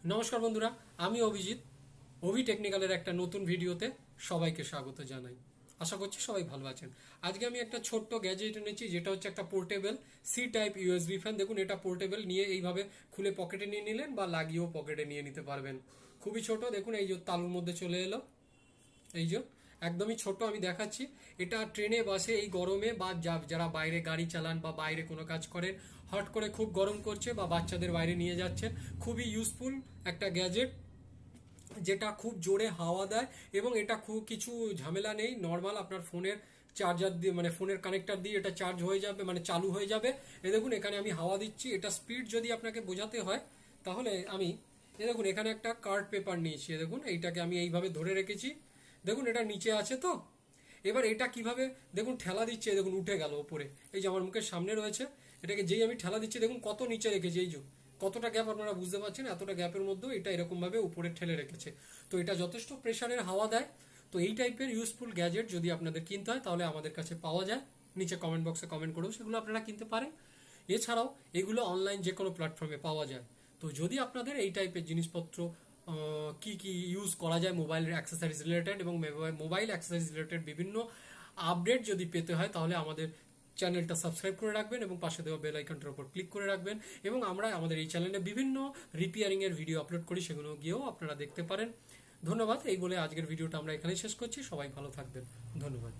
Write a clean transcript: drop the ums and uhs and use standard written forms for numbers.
নমস্কার বন্ধুরা, আমি অভিজিৎ। অভি টেকনিক্যালের একটা নতুন ভিডিওতে সবাইকে স্বাগত জানাই। আশা করছি সবাই ভালো আছেন। আজকে আমি একটা ছোট্ট গ্যাজেট এনেছি, যেটা হচ্ছে একটা portable C type USB fan. দেখুন, এটা পোর্টেবল, নিয়ে এইভাবে খুলে পকেটে নিয়ে নিলেন বা লাগিয়েও পকেটে নিয়ে নিতে পারবেন। খুবই ছোট, দেখুন এই যে তালুর মধ্যে চলে এলো। এই যে একদমই ছোট, আমি দেখাচ্ছি। এটা ট্রেনে বাসে এই গরমে বা যারা বাইরে গাড়ি চালান বা বাইরে কোনো কাজ করেন, হট করে খুব গরম করছে বা বাচ্চাদের বাইরে নিয়ে যাচ্ছেন, খুবই ইউজফুল একটা গ্যাজেট, যেটা খুব জোরে হাওয়া দেয় এবং এটা খুব কিছু ঝামেলা নেই। নর্মাল আপনার ফোনের চার্জার দিয়ে, মানে ফোনের কানেক্টর দিয়ে এটা চার্জ হয়ে যাবে, মানে চালু হয়ে যাবে। এ দেখুন, এখানে আমি হাওয়া দিচ্ছি। এটা স্পিড যদি আপনাকে বোঝাতে হয় তাহলে আমি দেখুন এখানে একটা কার্ড পেপার নিয়েছি। দেখুন এইটাকে আমি এইভাবে ধরে রেখেছি। দেখুন এটা নিচে আছে তো। এবার এটা কিভাবে দেখুন ঠেলা দিচ্ছে, দেখুন উঠে গেল ওপরে। এই যে আমার মুখের সামনে রয়েছে, এটাকে যেই আমি ঠেলা দিচ্ছি দেখুন কত নিচে রেখেছি। এই যে কতটা গ্যাপ আপনারা বুঝতে পারছেন, এতটা গ্যাপের মধ্যেও এটা এরকম ভাবে উপরে ঠেলে রেখেছে। তো এটা যথেষ্ট প্রেসারের হাওয়া দেয়। তো এই টাইপের ইউজফুল গ্যাজেট যদি আপনাদের কিনতে হয় তাহলে আমাদের কাছে পাওয়া যায়। নিচে কমেন্ট বক্সে কমেন্ট করেও সেগুলো আপনারা কিনতে পারেন। এছাড়াও এগুলো অনলাইন যে কোনো প্ল্যাটফর্মে পাওয়া যায়। তো যদি আপনাদের এই টাইপের জিনিসপত্র কি কি ইউজ করা যায় মোবাইল অ্যাক্সেসরিজ রিলেটেড এবং মোবাইল অ্যাক্সেসরিজ রিলেটেড বিভিন্ন আপডেট যদি পেতে হয়, তাহলে আমাদের চ্যানেলটা সাবস্ক্রাইব করে রাখবেন এবং পাশে দেওয়া বেল আইকনটার উপর ক্লিক করে রাখবেন। এবং আমরা আমাদের এই চ্যানেলে বিভিন্ন রিপেয়ারিং এর ভিডিও আপলোড করি, সেগুলো গিয়েও আপনারা দেখতে পারেন। ধন্যবাদ। এই বলে আজকের ভিডিওটা আমরা এখানেই শেষ করছি। সবাই ভালো থাকবেন। ধন্যবাদ।